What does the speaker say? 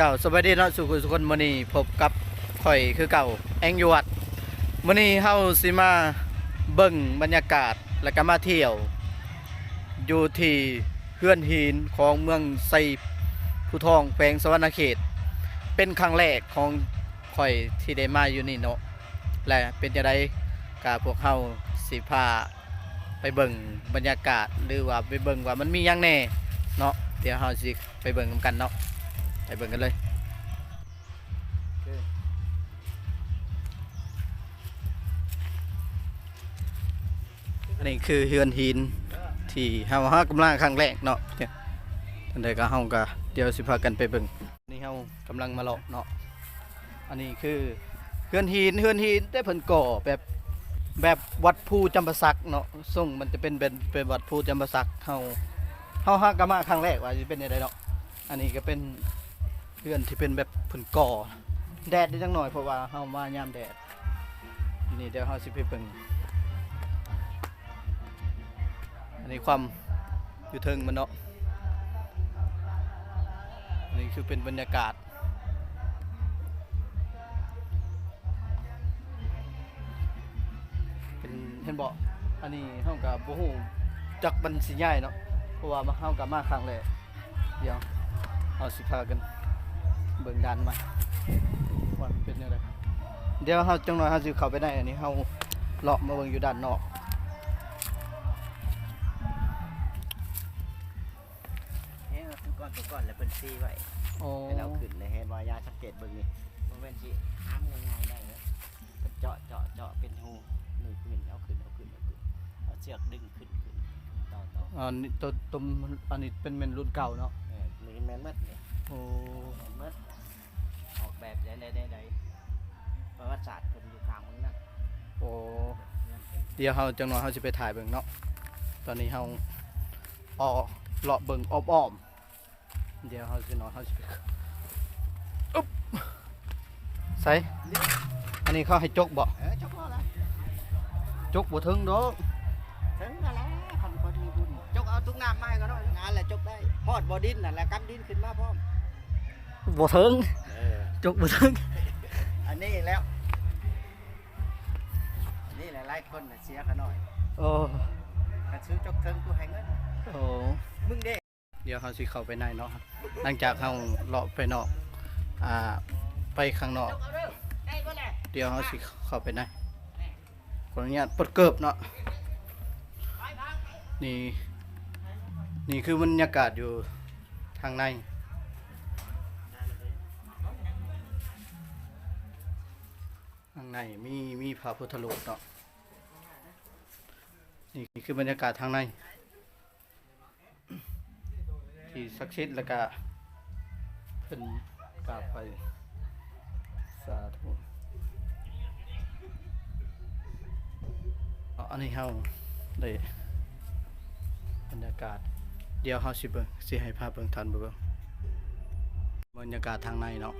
เจ้าสวัสดีเนาะสุขุสุคนมื้อนี้พบกับข่อยคือเก่าแองยวดมื้อนี้เฮาสิมาเบิ่งบรรยากาศแล้วก็มาเที่ยวอยู่ที่เฮือนหินของเมืองไซผู้ทองแขวงสะหวรรณเขตเป็นครั้งแรกของข่อยที่ได้มาอยู่นี่เนาะและเป็นจังได๋ก็พวกเฮาสิพาไปเบิ่งบรรยากาศหรือว่าไปเบิ่งว่ามันมีหยังแหน่เนาะเดี๋ยวเฮาสิไปเบิ่งนำกันเนาะไปเบิ่งกันเลยอันนี้คือเฮือนหินที่เฮากำลังครั้งแรกเนาะเนี่ยทันใดก็เฮาก็เดี๋ยวสิพากันไปเบิ่งนี่เฮากำลังมาเลาะเนาะอันนี้คือเฮือนหินได้เพิ่นก่อแบบวัดภูจำปาสักเนาะทรงมันจะเป็นวัดภูจำปาสักเฮาก็มาครั้งแรกว่าสิเป็นจังไดเนาะอันนี้ก็เป็นเฮือนที่เป็นแบบเพิ่นก่อแดดได้จังหน่อยเพราะว่าเฮามายามแดดนี่เดี๋ยวเฮาสิไปเบิ่งอันนี้ความอยู่เทิงมันเนาะอันนี้คือเป็นบรรยากาศเป็นเห็นบอกอันนี้เฮากับบ่ฮู้จักมันสิใหญ่เนาะเพราะว่าเฮากับมาครั้งแรกเดี๋ยวเฮาสิพากันเบิ่งด้านมาว่ามันเป็นจังได๋เดี๋ยวเฮาจังหน่อยเฮาสิเข้าไปได้อันนี้เฮาเลาะมาเบิ่งอยู่ด้านนอกก่อนแล้วเป็นซีไว้ให้เราขึ้นเลยเห็นว่ายาสังเกตเบิ่งนี่มันเป็นสิห้ามง่ายๆได้เลยเจาะเป็นหูหนึ่งขึ้นเอาขึ้นเอาเชือกดึงขึ้นต่ออันนี้ตัวอันนี้เป็นเมนรุ่นเก่าเนาะนี่แมนมัดเนี่ยโอ้แมนมัดออกแบบได้ประวัติศาสตร์คนอยู่ข้างมึงนั่นโอ้เดี๋ยวเฮาจังหน่อยเฮาสิไปถ่ายเบิ่งเนาะตอนนี้เฮาออกเลาะเบิ่งอ้อมเดี๋ยวเฮาสินอนเฮาสิไปอุ๊บใส่อันนี้เขาให้จกบ่จกพอแล้วจกบ่ถึงดอกถึงนั่นแหละคนมีบุญจกเอาตุ้งน้ำไม้ก็ได้งานแหละจกได้พอดบ่ดินนั่นแหละกำดินขึ้นมาพร้อมบ่ถึงจกบ่ถึงอันนี้แล้วอันนี้แหละหลายคนเสียเขาหน่อยโอ้กระซื้อจกเทิงกูให้เงินโอ้มึงเด้เดี๋ยวเขาสิเข้าไปในเนาะหลังจากเขาเลาะไปนอกไปข้างนอกเดี๋ยวเขาสิเข้าไปในขออนุญาตปลดเกิบเนาะนี่คือบรรยากาศอยู่ทางในมีพระพุทธรูปเนาะนี่คือบรรยากาศทางในที่ศักดิ์สิทธิ์แล้วก็เพิ่นกราบไปสาธุอันนี้เฮาได้บรรยากาศเดี๋ยวเฮาสิให้พาเบิ่งทันเบิ่งบรรยากาศทางในเนาะ